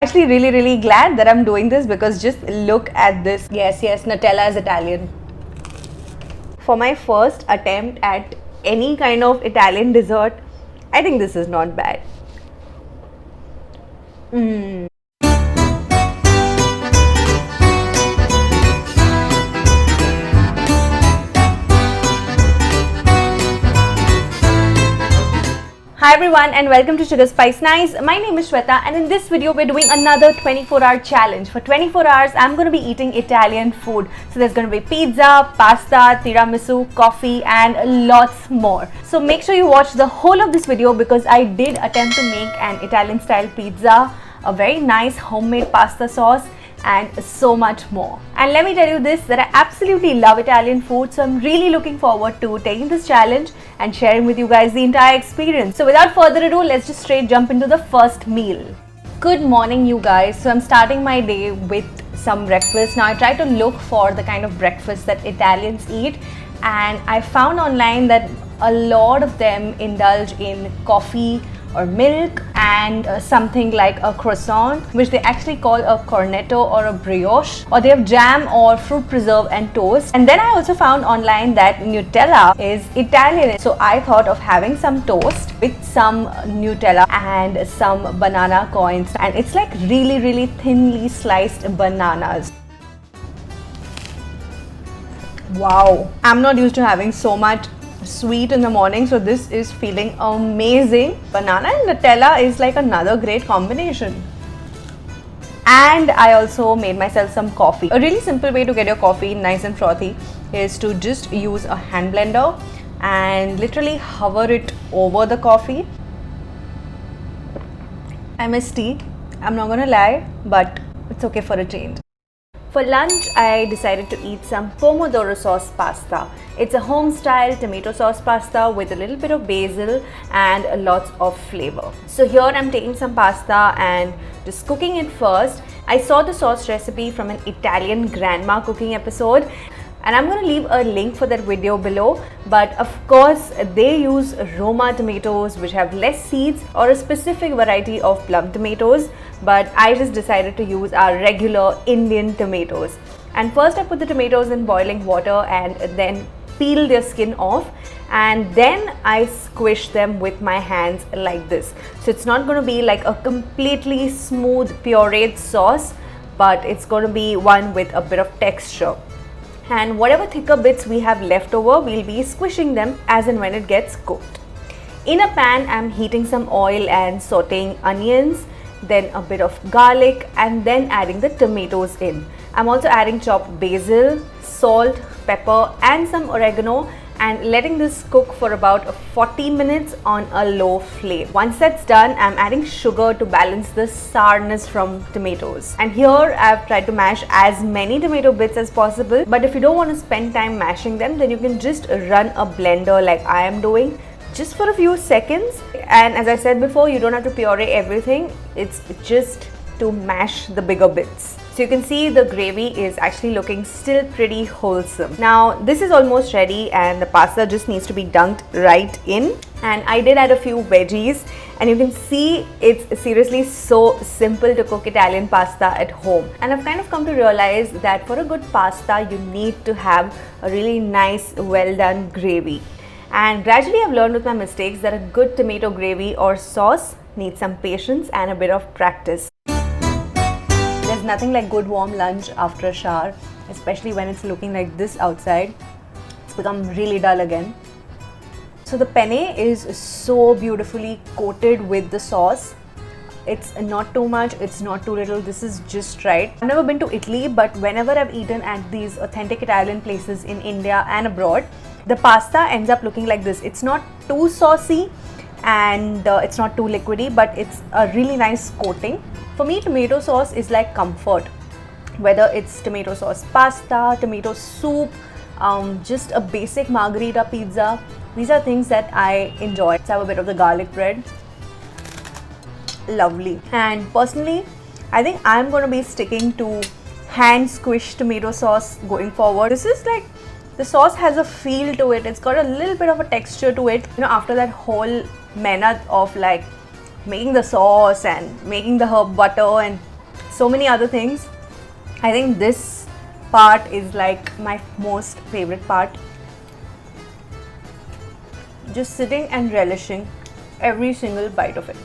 Actually really glad that I'm doing this because just look at this. Yes, Nutella is Italian. For my first attempt at any kind of Italian dessert, I think this is not bad. Hi everyone and welcome to SugarSpiceNice. My name is Shweta and in this video we're doing another 24-hour challenge. For 24 hours I'm going to be eating Italian food. So there's going to be pizza, pasta, tiramisu, coffee and lots more. So make sure you watch the whole of this video because I did attempt to make an Italian style pizza, a very nice homemade pasta sauce and so much more. And let me tell you this, that I absolutely love Italian food, so I'm really looking forward to taking this challenge and sharing with you guys the entire experience. So without further ado, let's just straight jump into the first meal. Good morning you guys. So I'm starting my day with some breakfast. Now I try to look for the kind of breakfast that Italians eat and I found online that a lot of them indulge in coffee or milk and something like a croissant, which they actually call a cornetto or a brioche, or they have jam or fruit preserve and toast. And then I also found online that Nutella is Italian, so I thought of having some toast with some Nutella and some banana coins, and it's like really thinly sliced bananas. Wow, I'm not used to having so much sweet in the morning, so this is feeling amazing. Banana and Nutella is like another great combination. And I also made myself some coffee. A really simple way to get your coffee nice and frothy is to just use a hand blender and literally hover it over the coffee. I miss tea, I'm not gonna lie, but it's okay for a change. For lunch, I decided to eat some Pomodoro sauce pasta. It's a home-style tomato sauce pasta with a little bit of basil and lots of flavor. So here I'm taking some pasta and just cooking it first. I saw the sauce recipe from an Italian grandma cooking episode and I'm going to leave a link for that video below. But of course, they use Roma tomatoes which have less seeds or a specific variety of plum tomatoes. But I just decided to use our regular Indian tomatoes. And first I put the tomatoes in boiling water and then peel their skin off, and then I squish them with my hands like this. So it's not going to be like a completely smooth pureed sauce, but it's going to be one with a bit of texture. And whatever thicker bits we have left over, we'll be squishing them as and when it gets cooked. In a pan, I'm heating some oil and sauteing onions, then a bit of garlic, and then adding the tomatoes in. I'm also adding chopped basil, salt, pepper and some oregano and letting this cook for about 40 minutes on a low flame. Once that's done, I'm adding sugar to balance the sourness from tomatoes. And here I've tried to mash as many tomato bits as possible, but if you don't want to spend time mashing them, then you can just run a blender like I am doing, just for a few seconds. And as I said before, you don't have to puree everything, it's just to mash the bigger bits. So you can see the gravy is actually looking still pretty wholesome. Now this is almost ready and the pasta just needs to be dunked right in. And I did add a few veggies and you can see it's seriously so simple to cook Italian pasta at home. And I've kind of come to realize that for a good pasta, you need to have a really nice, well done gravy. And gradually I've learned with my mistakes that a good tomato gravy or sauce needs some patience and a bit of practice. There's nothing like good warm lunch after a shower, especially when it's looking like this outside. It's become really dull again. So the penne is so beautifully coated with the sauce. It's not too much, it's not too little, this is just right. I've never been to Italy, but whenever I've eaten at these authentic Italian places in India and abroad, the pasta ends up looking like this. It's not too saucy and it's not too liquidy, but it's a really nice coating. For me, tomato sauce is like comfort. Whether it's tomato sauce pasta, tomato soup, just a basic margherita pizza, these are things that I enjoy. Let's have a bit of the garlic bread. Lovely. And personally, I think I'm going to be sticking to hand squished tomato sauce going forward. This is like, the sauce has a feel to it, it's got a little bit of a texture to it. You know, after that whole mehnat of like making the sauce and making the herb butter and so many other things. I think this part is like my most favorite part. Just sitting and relishing every single bite of it.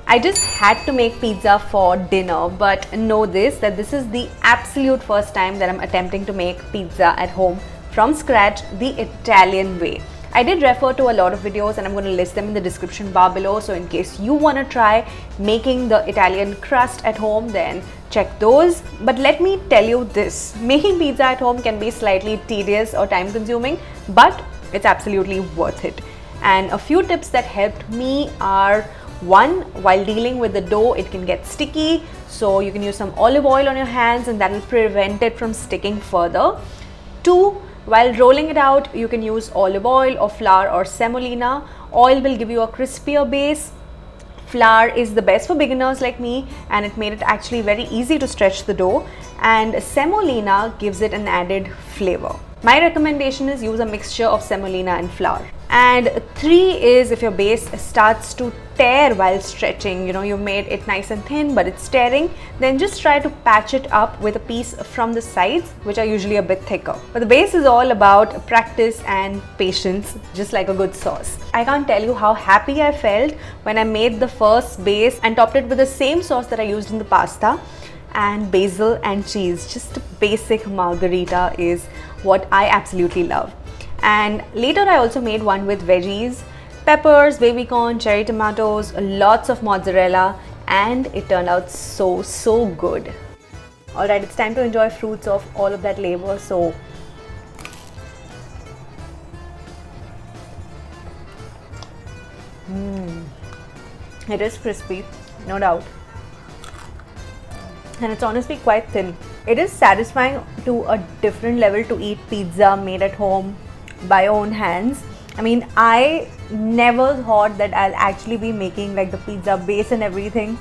I just had to make pizza for dinner, but know this, that this is the absolute first time that I'm attempting to make pizza at home from scratch the Italian way. I did refer to a lot of videos and I'm going to list them in the description bar below, so in case you want to try making the Italian crust at home, then check those. But let me tell you this, making pizza at home can be slightly tedious or time consuming, but it's absolutely worth it. And a few tips that helped me are: one, while dealing with the dough, it can get sticky, so you can use some olive oil on your hands and that will prevent it from sticking further. Two, while rolling it out, you can use olive oil or flour or semolina. Oil will give you a crispier base. Flour is the best for beginners like me, and it made it actually very easy to stretch the dough. And semolina gives it an added flavor. My recommendation is use a mixture of semolina and flour. And three is, if your base starts to tear while stretching, you made it nice and thin but it's tearing, then just try to patch it up with a piece from the sides, which are usually a bit thicker. But the base is all about practice and patience, just like a good sauce. I can't tell you how happy I felt when I made the first base and topped it with the same sauce that I used in the pasta, and basil and cheese. Just a basic margarita is what I absolutely love. And later I also made one with veggies, peppers, baby corn, cherry tomatoes, lots of mozzarella, and it turned out so good. Alright, it's time to enjoy fruits of all of that labor. So it is crispy, no doubt, and it's honestly quite thin. It is satisfying to a different level to eat pizza made at home by your own hands. I mean, I never thought that I'll actually be making like the pizza base and everything,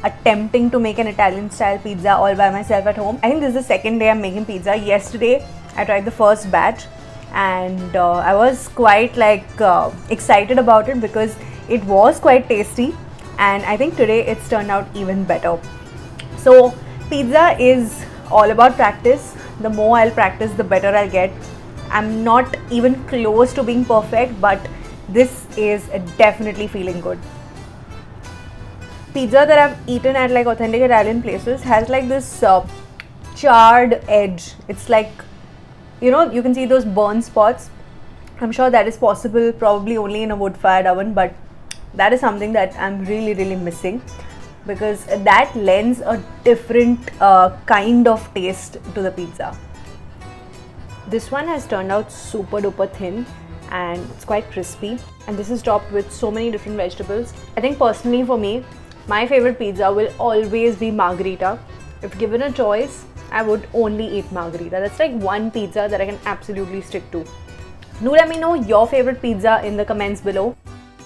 attempting to make an Italian style pizza all by myself at home. I think this is the second day I'm making pizza. Yesterday I tried the first batch and I was quite excited about it because it was quite tasty, and I think today it's turned out even better. So pizza is all about practice. The more I'll practice, the better I'll get. I'm not even close to being perfect, but this is definitely feeling good. Pizza that I've eaten at like authentic Italian places has like this charred edge. It's like, you can see those burn spots. I'm sure that is possible probably only in a wood-fired oven, but that is something that I'm really missing, because that lends a different kind of taste to the pizza. This one has turned out super duper thin and it's quite crispy, and this is topped with so many different vegetables. I think personally for me, my favorite pizza will always be margherita. If given a choice, I would only eat margherita. That's like one pizza that I can absolutely stick to. Do let me know your favorite pizza in the comments below.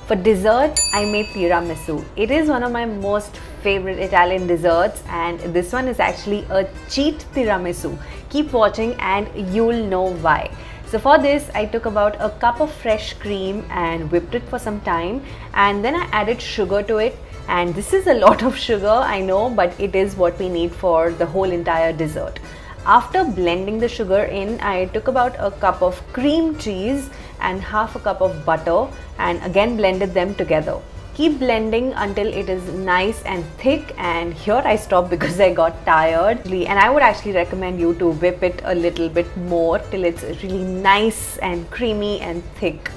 For dessert, I made tiramisu. It is one of my most favorite Italian desserts, and this one is actually a cheat tiramisu. Keep watching and you'll know why. So for this, I took about a cup of fresh cream and whipped it for some time, and then I added sugar to it. And this is a lot of sugar, I know, but it is what we need for the whole entire dessert. After blending the sugar in, I took about a cup of cream cheese and half a cup of butter and again blended them together. Keep blending until it is nice and thick, and here I stopped because I got tired, and I would actually recommend you to whip it a little bit more till it's really nice and creamy and thick.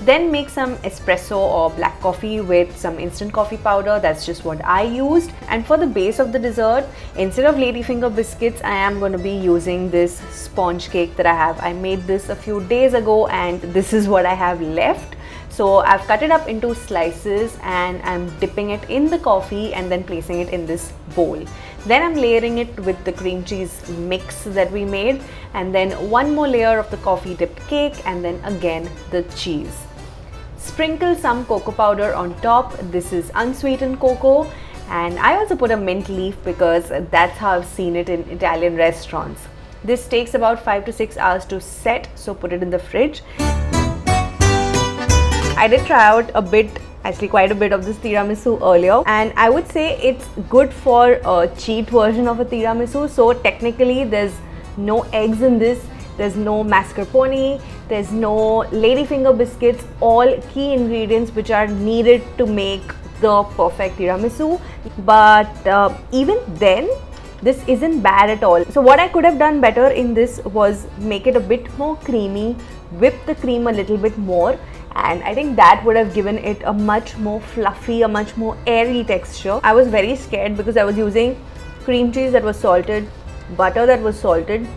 Then make some espresso or black coffee with some instant coffee powder. That's just what I used. And for the base of the dessert, instead of ladyfinger biscuits, I am going to be using this sponge cake that I have. I made this a few days ago and this is what I have left. So I've cut it up into slices and I'm dipping it in the coffee and then placing it in this bowl. Then I'm layering it with the cream cheese mix that we made, and then one more layer of the coffee dipped cake, and then again the cheese. Sprinkle some cocoa powder on top. This is unsweetened cocoa, and I also put a mint leaf because that's how I've seen it in Italian restaurants. This takes about 5 to 6 hours to set, so put it in the fridge. I did try out a bit actually quite a bit of this tiramisu earlier, and I would say it's good for a cheat version of a tiramisu. So technically there's no eggs in this, there's no mascarpone, there's no ladyfinger biscuits, all key ingredients which are needed to make the perfect tiramisu. But even then, this isn't bad at all. So what I could have done better in this was make it a bit more creamy, whip the cream a little bit more, and I think that would have given it a much more fluffy, a much more airy texture. I was very scared because I was using cream cheese that was salted, butter that was salted.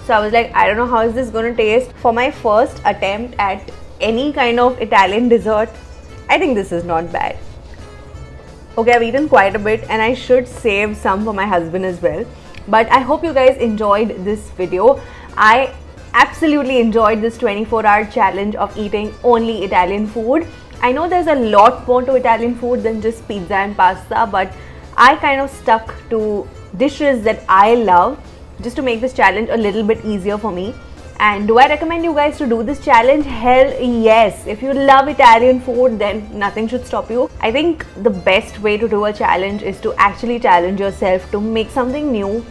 So I was like, I don't know how is this going to taste. For my first attempt at any kind of Italian dessert, I think this is not bad. Okay, I've eaten quite a bit and I should save some for my husband as well. But I hope you guys enjoyed this video. I absolutely enjoyed this 24-hour challenge of eating only Italian food. I know there's a lot more to Italian food than just pizza and pasta, but I kind of stuck to dishes that I love just to make this challenge a little bit easier for me. And do I recommend you guys to do this challenge? Hell yes. If you love Italian food, then nothing should stop you. I think the best way to do a challenge is to actually challenge yourself to make something new,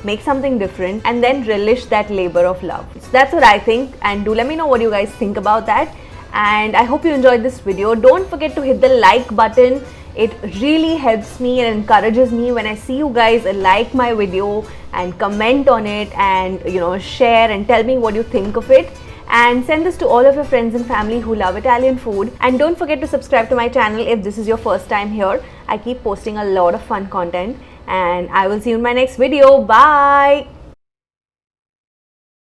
make something different, and then relish that labor of love. So that's what I think, and do let me know what you guys think about that. And I hope you enjoyed this video. Don't forget to hit the like button. It really helps me and encourages me when I see you guys like my video and comment on it and share and tell me what you think of it, and send this to all of your friends and family who love Italian food. And don't forget to subscribe to my channel if this is your first time here. I keep posting a lot of fun content, and I will see you in my next video. Bye.